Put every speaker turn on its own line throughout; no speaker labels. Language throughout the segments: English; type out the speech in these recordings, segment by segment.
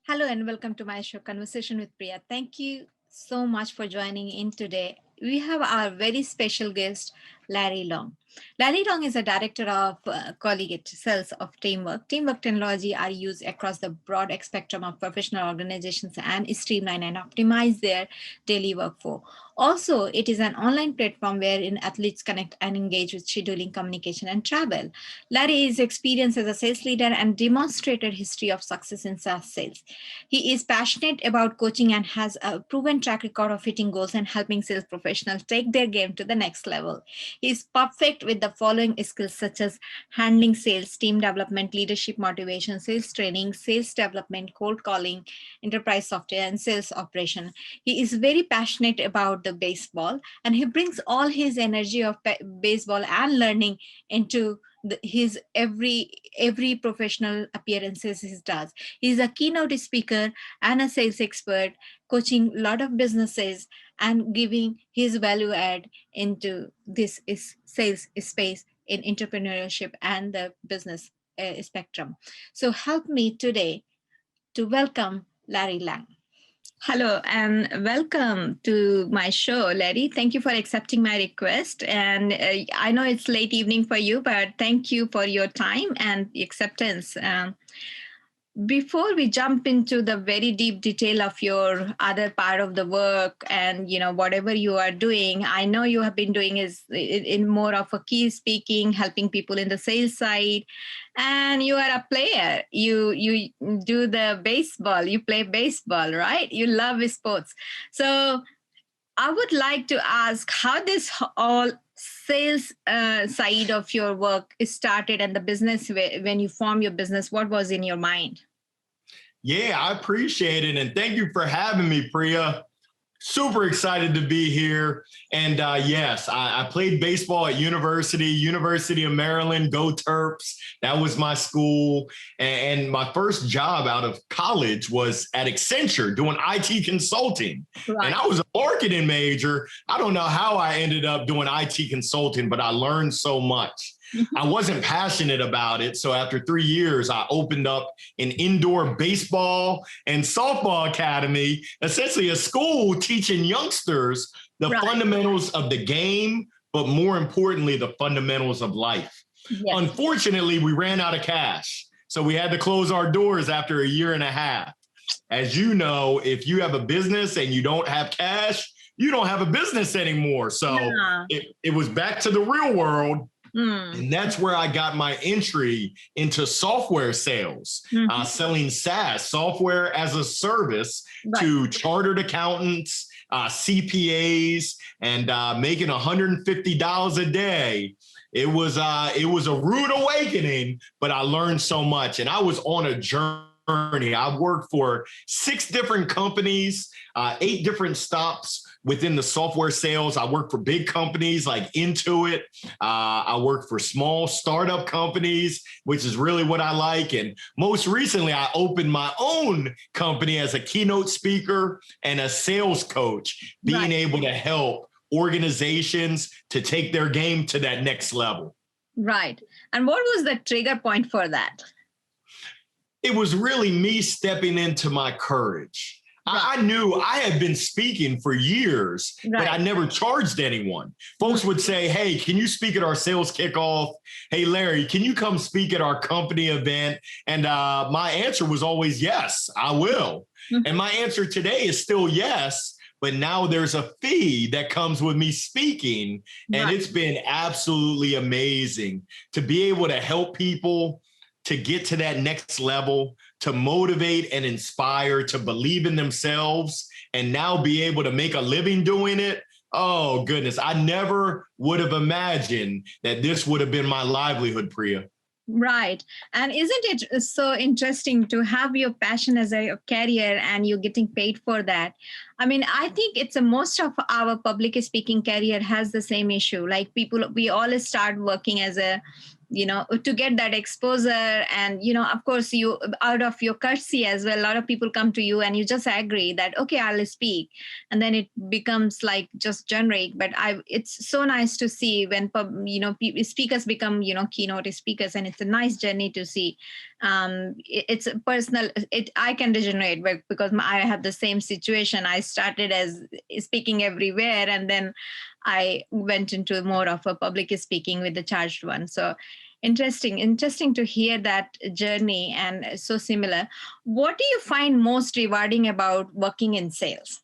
Hello and welcome to my show, Conversation with Priya. Thank you so much for joining in today. We have our very special guest, Larry Long. Larry Long is a director of Collegiate Cells of Teamwork. Teamwork technology are used across the broad spectrum of professional organizations and streamline and optimize their daily workflow. Also, it is an online platform wherein athletes connect and engage with scheduling, communication, and travel. Larry is experienced as a sales leader and demonstrated history of success in SaaS sales. He is passionate about coaching and has a proven track record of hitting goals and helping sales professionals take their game to the next level. He is perfect with the following skills such as handling sales, team development, leadership motivation, sales training, sales development, cold calling, enterprise software, and sales operation. He is very passionate about the baseball and he brings all his energy of baseball and learning into his every professional appearances he does. He's a keynote speaker and a sales expert, coaching a lot of businesses and giving his value add into this is sales space in entrepreneurship and the business spectrum. So help me today to welcome Larry Lang. Hello and welcome to my show, Larry. Thank you for accepting my request. And I know it's late evening for you, but thank you for your time and acceptance. Before we jump into the very deep detail of your other part of the work and whatever you are doing, I know you have been doing is in more of a key speaking, helping people in the sales side, and you are a player. You do the baseball, you play baseball, right? You love sports. So I would like to ask how this all sales side of your work is started and the business when you form your business. What was in your mind?
Yeah, I appreciate it. And thank you for having me, Priya. Super excited to be here. And yes, I played baseball at University of Maryland, go Terps. That was my school. And my first job out of college was at Accenture doing IT consulting. Right. And I was a marketing major. I don't know how I ended up doing IT consulting, but I learned so much. I wasn't passionate about it. So after 3 years, I opened up an indoor baseball and softball academy, essentially a school teaching youngsters the fundamentals of the game, but more importantly, the fundamentals of life. Yes. Unfortunately, we ran out of cash. So we had to close our doors after a year and a half. As you know, if you have a business and you don't have cash, you don't have a business anymore. So it was back to the real world. And that's where I got my entry into software sales, selling SaaS, software as a service, to chartered accountants, CPAs, and making $150 a day. It was a rude awakening, but I learned so much, and I was on a journey. I've worked for 6 different companies, 8 different stops within the software sales. I work for big companies like Intuit. I work for small startup companies, which is really what I like. And most recently, I opened my own company as a keynote speaker and a sales coach, being able to help organizations to take their game to that next level.
Right. And what was the trigger point for that?
It was really me stepping into my courage. I knew I had been speaking for years, but I never charged anyone. Folks would say, hey, can you speak at our sales kickoff? Hey, Larry, can you come speak at our company event? And my answer was always, yes, I will. And my answer today is still yes. But now there's a fee that comes with me speaking. And it's been absolutely amazing to be able to help people to get to that next level, to motivate and inspire, to believe in themselves, and now be able to make a living doing it. Oh, goodness. I never would have imagined that this would have been my livelihood, Priya.
Right. And isn't it so interesting to have your passion as a career and you're getting paid for that? I mean, I think it's most of our public speaking career has the same issue. Like we all start working as a to get that exposure. And, of course, you, out of your courtesy as well, a lot of people come to you and you just agree that, okay, I'll speak. And then it becomes like just generic. But it's so nice to see when, speakers become, keynote speakers, and it's a nice journey to see. It's a personal, I can regenerate because I have the same situation. I started as speaking everywhere, and then I went into more of a public speaking with the charged one. So interesting to hear that journey, and so similar. What do you find most rewarding about working in sales?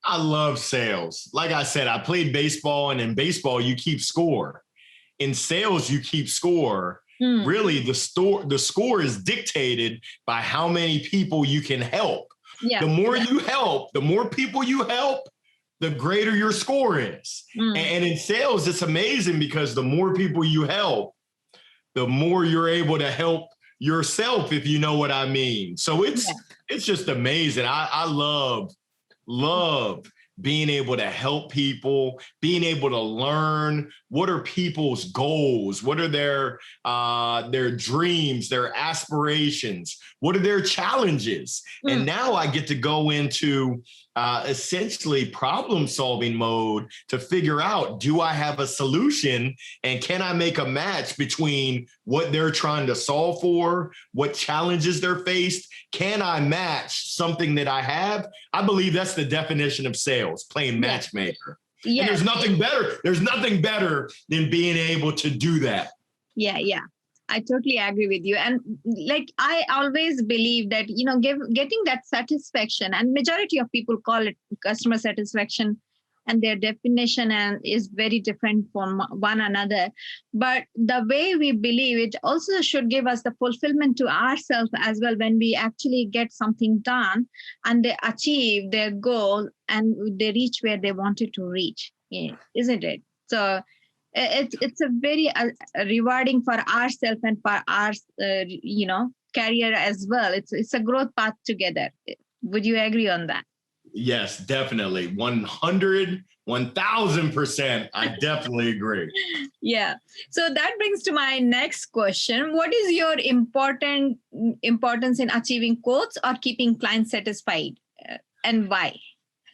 I love sales. Like I said, I played baseball, and in baseball, you keep score. In sales, you keep score. Really, the score is dictated by how many people you can help. Yeah. The more you help, the more people you help, the greater your score is. And in sales, it's amazing because the more people you help, the more you're able to help yourself, if you know what I mean. So it's just amazing. I love being able to help people, being able to learn what are people's goals, what are their dreams, their aspirations, what are their challenges. And now I get to go into essentially problem-solving mode to figure out, do I have a solution, and can I make a match between what they're trying to solve for, what challenges they're faced? Can I match something that I have? I believe that's the definition of sales, playing matchmaker. And there's nothing better than being able to do that. Yeah.
I totally agree with you. And like, I always believe that, getting that satisfaction, and majority of people call it customer satisfaction, and their definition is very different from one another. But the way we believe it also should give us the fulfillment to ourselves as well, when we actually get something done and they achieve their goal and they reach where they wanted to reach, isn't it? So it's a very rewarding for ourselves and for our career as well. It's a growth path together. Would you agree on that?
Yes, definitely. 1000%. I definitely agree.
Yeah. So that brings to my next question. What is your importance in achieving quotes or keeping clients satisfied, and why?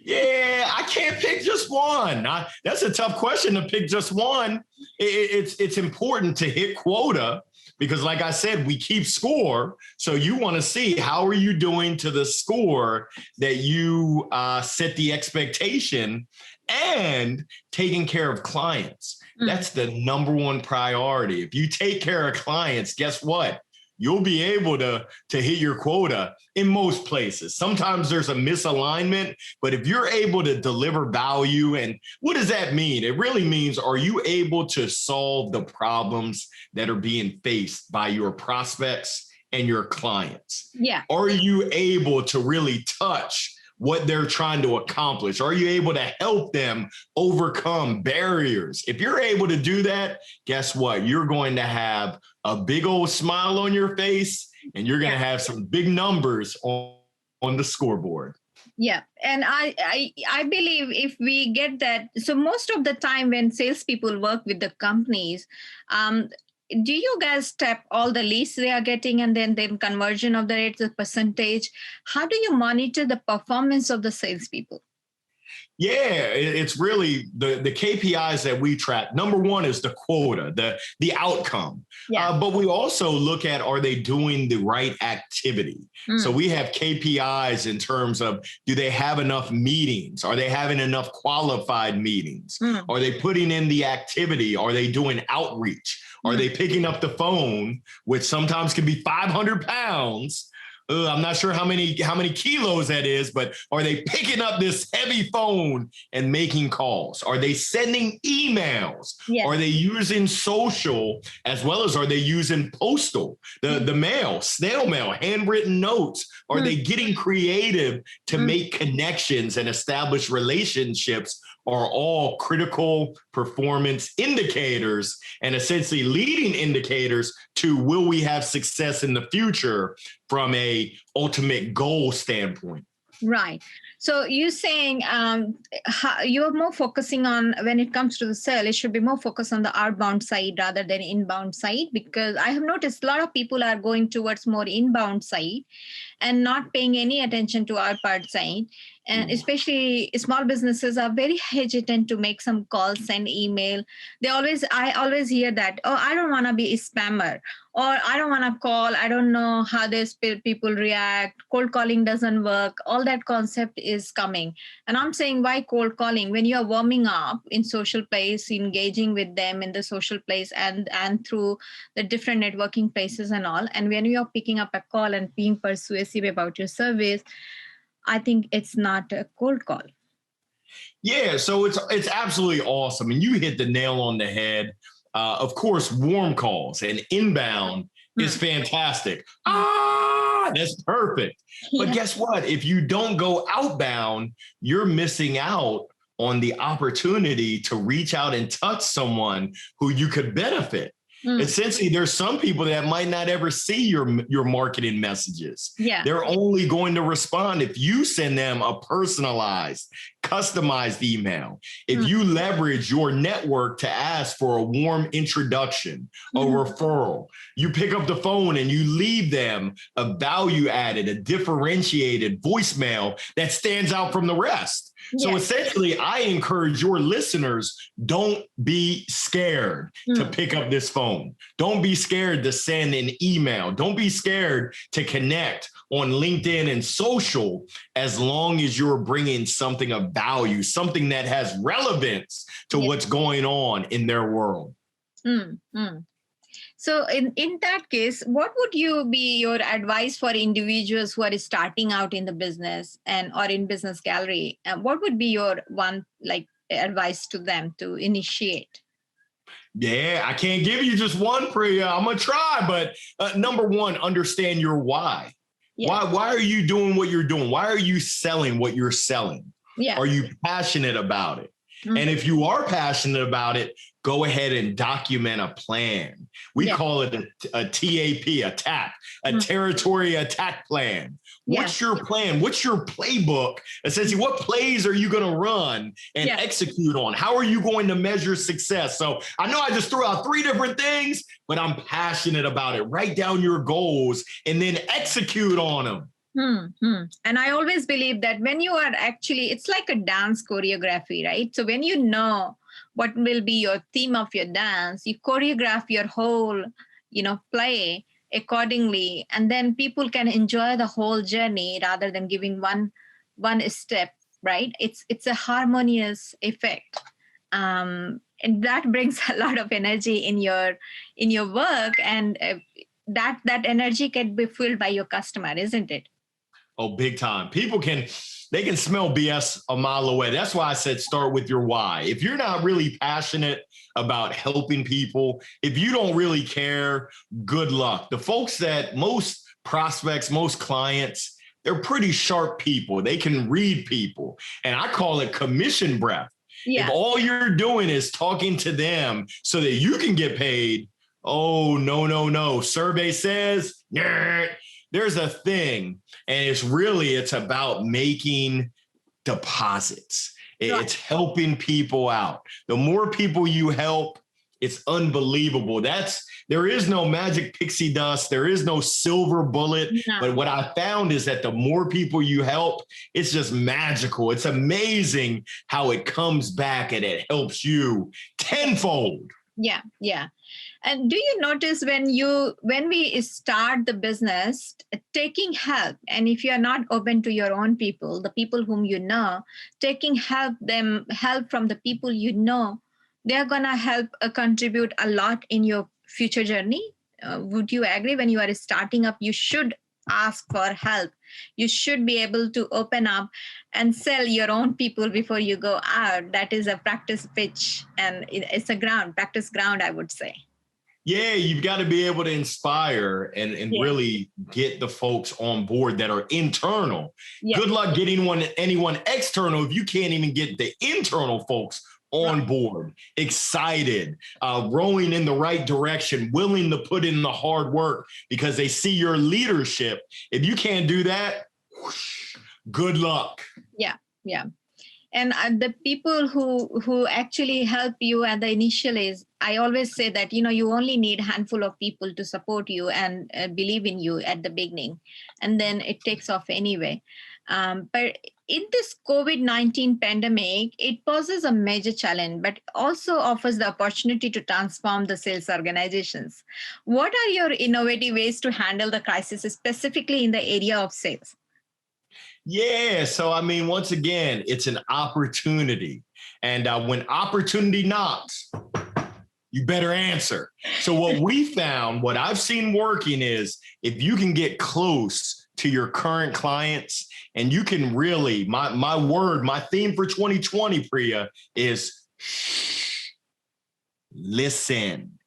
Yeah, I can't pick just one. That's a tough question to pick just one. It's important to hit quota because, like I said, we keep score. So you want to see how are you doing to the score that you set the expectation, and taking care of clients. That's the number one priority. If you take care of clients, guess what? You'll be able to hit your quota in most places. Sometimes there's a misalignment, but if you're able to deliver value, and what does that mean? It really means, are you able to solve the problems that are being faced by your prospects and your clients?
Yeah.
Are you able to really touch what they're trying to accomplish? Are you able to help them overcome barriers? If you're able to do that, guess what? You're going to have a big old smile on your face, and you're going to have some big numbers on the scoreboard.
Yeah. And I believe if we get that, so most of the time when salespeople work with the companies, do you guys tap all the leads they are getting, and then conversion of the rates, the percentage? How do you monitor the performance of the salespeople?
Yeah, it's really the KPIs that we track. Number one is the quota, the outcome. Yeah. But we also look at, are they doing the right activity? So we have KPIs in terms of, do they have enough meetings? Are they having enough qualified meetings? Are they putting in the activity? Are they doing outreach? Are they picking up the phone, which sometimes can be 500 pounds? I'm not sure how many kilos that is, but are they picking up this heavy phone and making calls? Are they sending emails? Yes. Are they using social, as well as are they using postal, the mail, snail mail, handwritten notes? Are they getting creative to make connections and establish relationships? Are all critical performance indicators and essentially leading indicators to, will we have success in the future from a ultimate goal standpoint?
Right. So you're saying you're more focusing on when it comes to the sale, it should be more focused on the outbound side rather than inbound side, because I have noticed a lot of people are going towards more inbound side and not paying any attention to outbound side. And especially small businesses are very hesitant to make some calls, send email. I always hear that, oh, I don't want to be a spammer, or I don't want to call. I don't know how these people react. Cold calling doesn't work. All that concept is coming. And I'm saying, why cold calling? When you are warming up in social place, engaging with them in the social place and through the different networking places and all. And when you are picking up a call and being persuasive about your service, I think it's not a cold call.
Yeah, so it's absolutely awesome, and you hit the nail on the head. Of course, warm calls and inbound is fantastic. That's perfect. But guess what? If you don't go outbound, you're missing out on the opportunity to reach out and touch someone who you could benefit. Essentially, there's some people that might not ever see your marketing messages.
Yeah.
They're only going to respond if you send them a personalized, customized email. If you leverage your network to ask for a warm introduction, a referral, you pick up the phone and you leave them a value added, a differentiated voicemail that stands out from the rest. So essentially, I encourage your listeners, don't be scared to pick up this phone. Don't be scared to send an email. Don't be scared to connect on LinkedIn and social, as long as you're bringing something of value, something that has relevance to what's going on in their world.
So in that case, what would be your advice for individuals who are starting out in the business or in Business Gallery? What would be your one advice to them to initiate?
Yeah, I can't give you just one, Priya. I'm going to try. But number one, understand your why. Yeah. Why are you doing what you're doing? Why are you selling what you're selling? Yeah. Are you passionate about it? And if you are passionate about it, go ahead and document a plan. We call it a TAP, a territory attack plan. What's your plan? What's your playbook? Essentially, what plays are you going to run and execute on? How are you going to measure success? So I know I just threw out 3 different things, but I'm passionate about it. Write down your goals and then execute on them.
And I always believe that when you are it's like a dance choreography, right? So when you know what will be your theme of your dance, you choreograph your whole, play accordingly, and then people can enjoy the whole journey rather than giving one step, right? It's a harmonious effect. And that brings a lot of energy in your work, and that energy can be filled by your customer, isn't it?
Oh, big time. People can smell BS a mile away. That's why I said start with your why. If you're not really passionate about helping people, if you don't really care, good luck. The folks that most prospects, most clients, they're pretty sharp people. They can read people. And I call it commission breath. Yeah. If all you're doing is talking to them so that you can get paid, oh, no. Survey says, there's a thing. And it's about making deposits. It's helping people out. The more people you help, it's unbelievable. There is no magic pixie dust. There is no silver bullet. No. But what I found is that the more people you help, it's just magical. It's amazing how it comes back and it helps you tenfold.
Yeah. And do you notice when we start the business, taking help, and if you are not open to your own people, the people whom you know, taking help from the people you know, they're going to help contribute a lot in your future journey? Would you agree? When you are starting up, you should ask for help. You should be able to open up and sell your own people before you go out. That is a practice pitch, and it's a practice ground, I would say.
Yeah, you've got to be able to inspire and really get the folks on board that are internal. Yeah. Good luck getting anyone external if you can't even get the internal folks on board, excited, rowing in the right direction, willing to put in the hard work because they see your leadership. If you can't do that, good luck.
Yeah, yeah. And the people who actually help you at the initial is, I always say that, you only need a handful of people to support you and believe in you at the beginning, and then it takes off anyway. But in this COVID-19 pandemic, it poses a major challenge, but also offers the opportunity to transform the sales organizations. What are your innovative ways to handle the crisis, specifically in the area of sales?
Yeah. So, I mean, once again, it's an opportunity. And when opportunity knocks, you better answer. So what we found, what I've seen working is if you can get close to your current clients and you can really, my theme for 2020, Priya, is listen.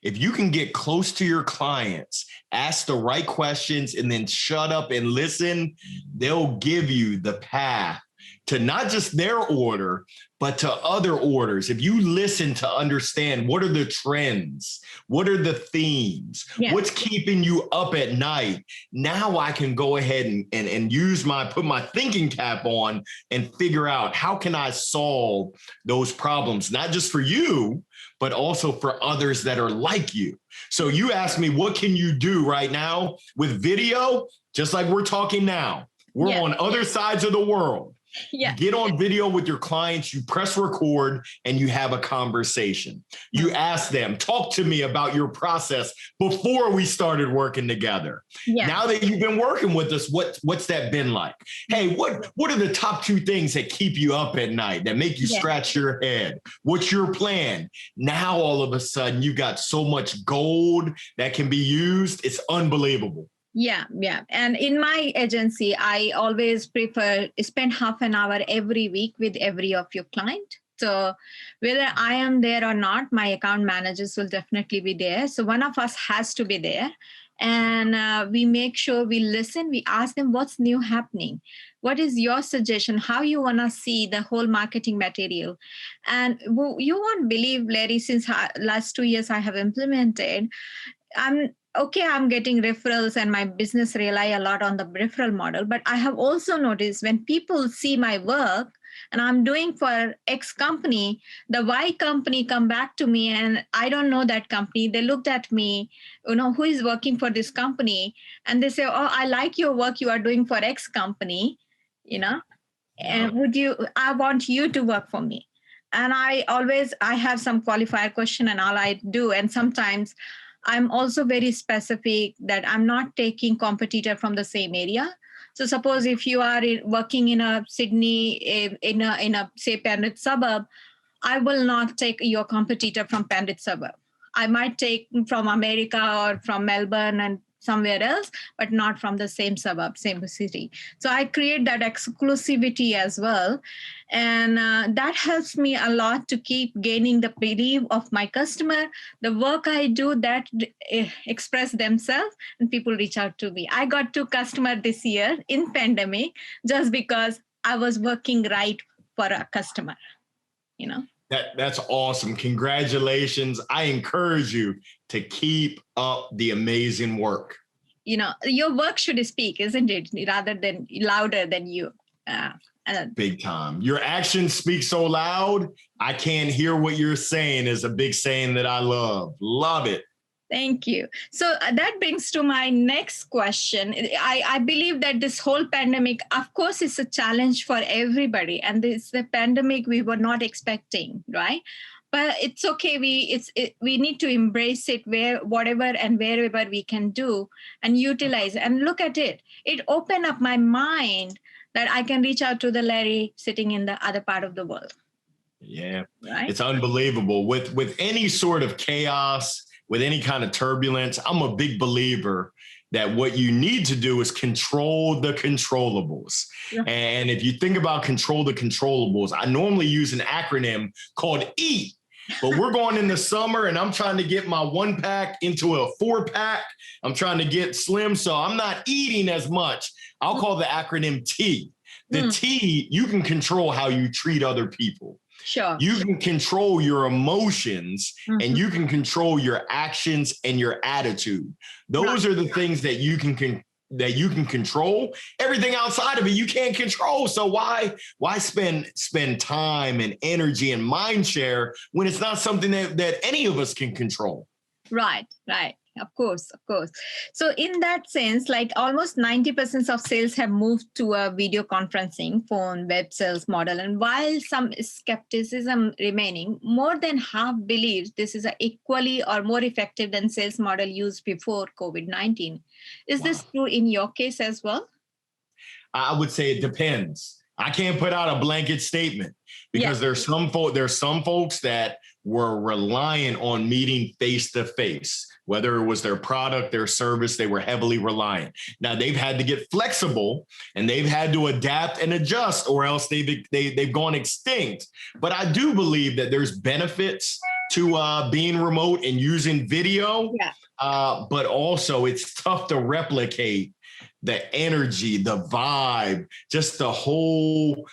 If you can get close to your clients, ask the right questions, and then shut up and listen, they'll give you the path to not just their order, but to other orders. If you listen to understand what are the trends, what are the themes, what's keeping you up at night, now I can go ahead and put my thinking cap on and figure out how can I solve those problems, not just for you, but also for others that are like you. So you asked me, what can you do right now with video? Just like we're talking now, we're on other sides of the world. You get on video with your clients, you press record, and you have a conversation. You ask them, talk to me about your process before we started working together. Now that you've been working with us, what's that been like? Hey, what are the top 2 things that keep you up at night, that make you scratch your head? What's your plan? Now, all of a sudden, you got so much gold that can be used. It's unbelievable.
Yeah. And in my agency, I always prefer spend half an hour every week with every of your client. So whether I am there or not, my account managers will definitely be there. So one of us has to be there. And we make sure we listen. We ask them what's new happening. What is your suggestion? How you want to see the whole marketing material? And you won't believe, Larry, since last 2 years I have implemented, I'm getting referrals and my business rely a lot on the referral model. But I have also noticed when people see my work and I'm doing for X company, the Y company come back to me and I don't know that company. They looked at me, who is working for this company, and they say, oh, I like your work you are doing for X company, and I want you to work for me. And I have some qualifier question and all I do. And sometimes I'm also very specific that I'm not taking competitor from the same area. So suppose if you are working in a Sydney, in a say Penrith suburb, I will not take your competitor from Penrith suburb. I might take from America or from Melbourne and somewhere else, but not from the same suburb, same city. So I create that exclusivity as well. And that helps me a lot to keep gaining the belief of my customer. The work I do that express themselves and people reach out to me. I got 2 customers this year in pandemic just because I was working right for a customer,
That's awesome. Congratulations. I encourage you to keep up the amazing work.
Your work should speak, isn't it? Rather than louder than you.
Big time. Your actions speak so loud, I can't hear what you're saying is a big saying that I love. Love it.
Thank you. So that brings to my next question. I believe that this whole pandemic, of course, is a challenge for everybody. And this the pandemic we were not expecting, right? But it's okay. We need to embrace it whatever and wherever we can do and utilize and look at it. It opened up my mind that I can reach out to the Larry sitting in the other part of the world.
Yeah,
right?
It's unbelievable. With any sort of chaos, with any kind of turbulence, I'm a big believer that what you need to do is control the controllables. Yeah. And if you think about control the controllables, I normally use an acronym called EAT. But we're going in the summer and I'm trying to get my 1-pack into a 4-pack. I'm trying to get slim, so I'm not eating as much. I'll call the acronym T. The T, you can control how you treat other people.
Sure.
You can control your emotions and you can control your actions and your attitude. Those are the things that you can that you can control. Everything outside of it you can't control. So why spend time and energy and mind share when it's not something that any of us can control?
Right. Of course. So in that sense, like almost 90% of sales have moved to a video conferencing, phone, web sales model. And while some skepticism remaining, more than half believes this is a equally or more effective than sales model used before COVID-19. Is this true in your case as well?
I would say it depends. I can't put out a blanket statement because there's some folks that were reliant on meeting face to face, whether it was their product, their service, they were heavily reliant. Now they've had to get flexible and they've had to adapt and adjust, or else they've gone extinct. But I do believe that there's benefits to being remote and using video, but also it's tough to replicate the energy, the vibe, just the whole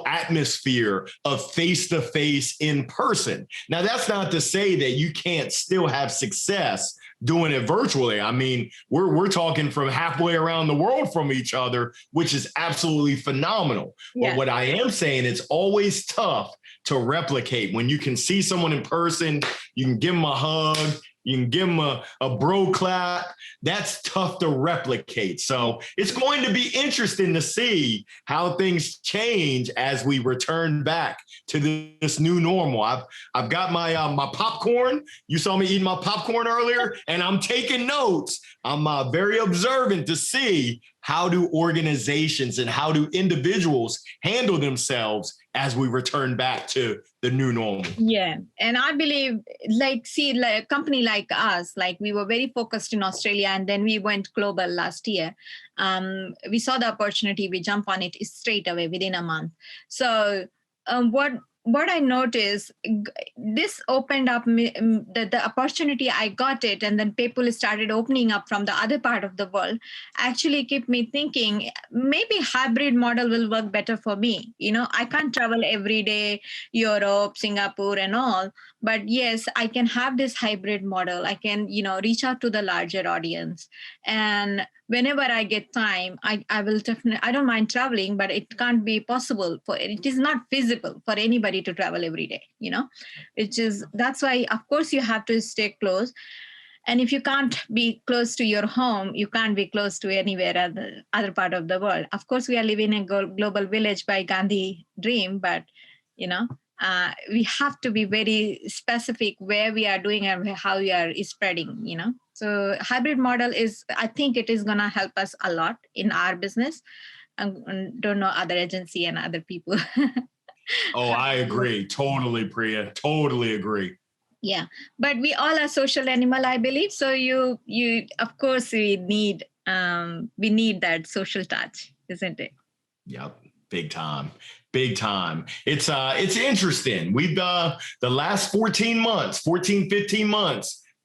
atmosphere of face-to-face in person. Now, that's not to say that you can't still have success doing it virtually. I mean, we're talking from halfway around the world from each other, which is absolutely phenomenal. But what I am saying, it's always tough to replicate. When you can see someone in person, you can give them a hug, you can give them a bro clap. That's tough to replicate. So it's going to be interesting to see how things change as we return back to this new normal. I've got my popcorn. You saw me eating my popcorn earlier, and I'm taking notes. I'm very observant to see how do organizations and how do individuals handle themselves as we return back to the new normal.
Yeah. And I believe, like a company like us, like we were very focused in Australia and then we went global last year. We saw the opportunity, we jumped on it straight away within a month. So what I noticed, this opened up the opportunity. I got it, and then people started opening up from the other part of the world. Actually, kept me thinking maybe hybrid model will work better for me. I can't travel every day, Europe, Singapore, and all. But yes, I can have this hybrid model. I can, reach out to the larger audience. And whenever I get time, I will definitely, I don't mind traveling, but it can't be possible it is not feasible for anybody to travel every day, that's why, of course, you have to stay close. And if you can't be close to your home, you can't be close to anywhere other part of the world. Of course, we are living in a global village by Gandhi dream, but, we have to be very specific where we are doing and how we are spreading, So hybrid model I think it is going to help us a lot in our business. I don't know other agency and other people.
Oh, I agree. Totally, Priya. Totally agree.
Yeah. But we all are social animal, I believe. So you of course we need that social touch, isn't it?
Yep. Big time. It's interesting. We've the last 15 months,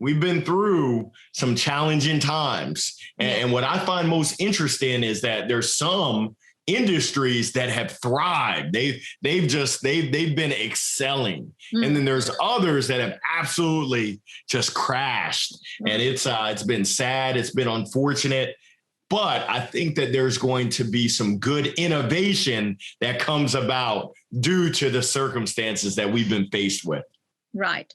we've been through some challenging times. And what I find most interesting is that there's some industries that have thrived. They've been excelling. And then there's others that have absolutely just crashed. And it's been sad. It's been unfortunate. But I think that there's going to be some good innovation that comes about due to the circumstances that we've been faced with.
Right.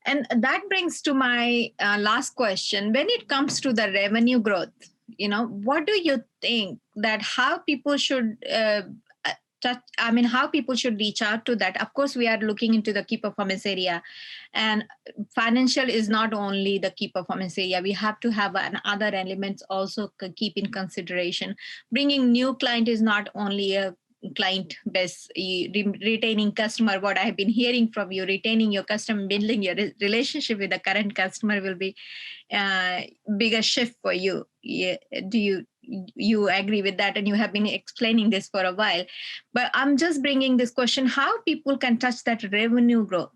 And that brings to my last question. When it comes to the revenue growth, what do you think that how people should how people should reach out to that? Of course, we are looking into the key performance area, and financial is not only the key performance area. We have to have other elements also keep in consideration. Bringing new client is not only a client base, retaining customer. What I have been hearing from you, retaining your customer, building your relationship with the current customer will be bigger shift for you. Do you agree with that? And you have been explaining this for a while, but I'm just bringing this question: how people can touch that revenue growth?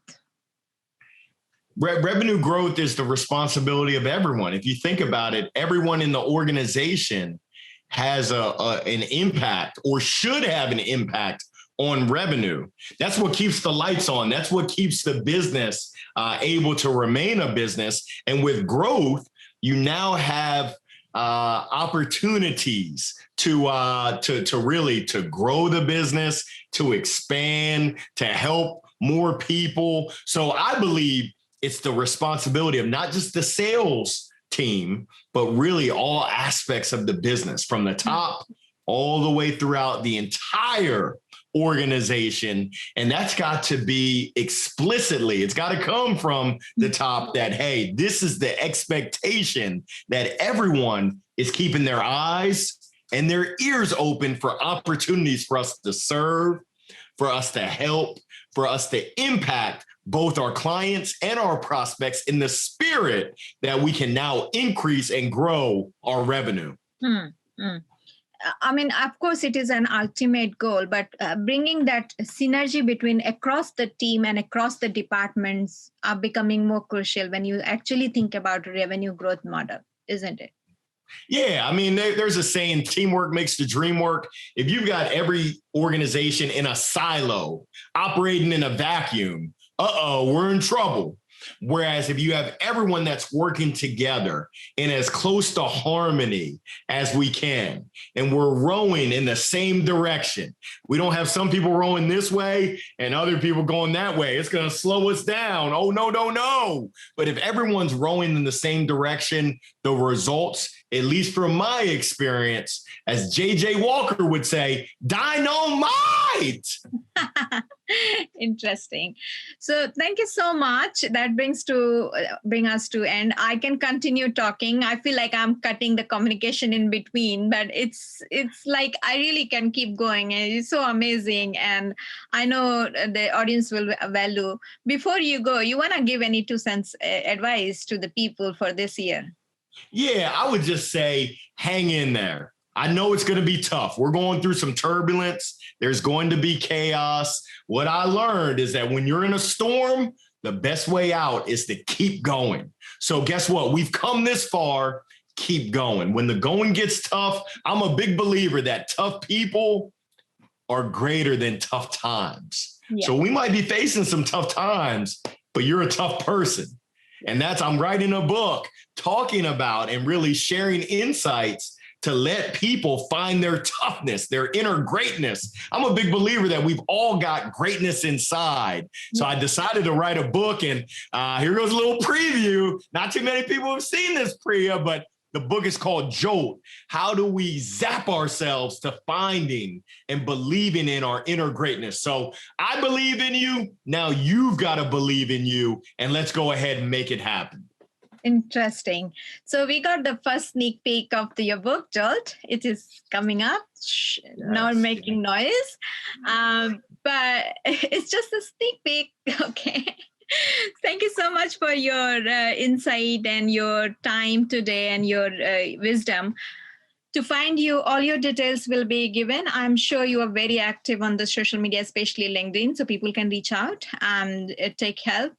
Revenue growth is the responsibility of everyone. If you think about it, everyone in the organization has an impact or should have an impact on revenue. That's what keeps the lights on. That's what keeps the business able to remain a business. And with growth, you now have opportunities to really to grow the business, to expand, to help more people. So I believe it's the responsibility of not just the sales team, but really all aspects of the business from the top all the way throughout the entire organization. And that's got to be explicitly, it's got to come from the top that, hey, this is the expectation that everyone is keeping their eyes and their ears open for opportunities for us to serve, for us to help, for us to impact both our clients and our prospects in the spirit that we can now increase and grow our revenue.
I mean, of course, it is an ultimate goal, but bringing that synergy between across the team and across the departments are becoming more crucial when you actually think about revenue growth model, isn't it?
Yeah, I mean, there's a saying, teamwork makes the dream work. If you've got every organization in a silo operating in a vacuum, we're in trouble. Whereas if you have everyone that's working together in as close to harmony as we can, and we're rowing in the same direction, we don't have some people rowing this way and other people going that way. It's going to slow us down. Oh, no. But if everyone's rowing in the same direction, the results, at least from my experience, as JJ Walker would say, dynamite.
Interesting. So thank you so much. That bring us to end. I can continue talking. I feel like I'm cutting the communication in between, but it's like I really can keep going. And it's so amazing. And I know the audience will value. Before you go, you want to give any 2 cents advice to the people for this year?
Yeah, I would just say hang in there. I know it's going to be tough. We're going through some turbulence. There's going to be chaos. What I learned is that when you're in a storm, the best way out is to keep going. So guess what? We've come this far. Keep going. When the going gets tough, I'm a big believer that tough people are greater than tough times. Yeah. So we might be facing some tough times, but you're a tough person. And I'm writing a book talking about and really sharing insights to let people find their toughness, their inner greatness. I'm a big believer that we've all got greatness inside. So I decided to write a book, and here goes a little preview. Not too many people have seen this, Priya, but the book is called Jolt. How do we zap ourselves to finding and believing in our inner greatness? So I believe in you. Now you've got to believe in you, and let's go ahead and make it happen.
Interesting. So we got the first sneak peek of your book, Jolt. It is coming up. Now making noise. But it's just a sneak peek. Okay. Thank you so much for your insight and your time today and your wisdom. To find you, all your details will be given. I'm sure you are very active on the social media, especially LinkedIn, so people can reach out and take help.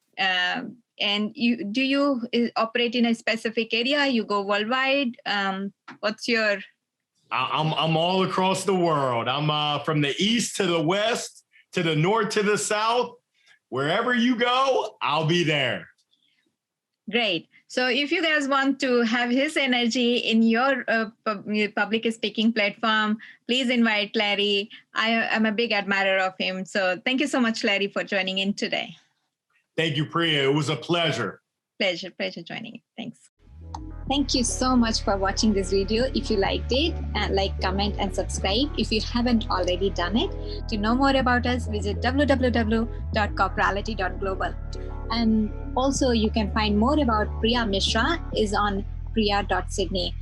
And do you operate in a specific area? You go worldwide? What's your?
I'm all across the world. I'm from the east to the west, to the north to the south. Wherever you go, I'll be there.
Great. So if you guys want to have his energy in your public speaking platform, please invite Larry. I'm a big admirer of him. So thank you so much, Larry, for joining in today.
Thank you, Priya. It was a pleasure.
Pleasure joining you. Thanks. Thank you so much for watching this video. If you liked it, like, comment, and subscribe if you haven't already done it. To know more about us, visit www.corporality.global. And also you can find more about Priya Mishra is on priya.sydney.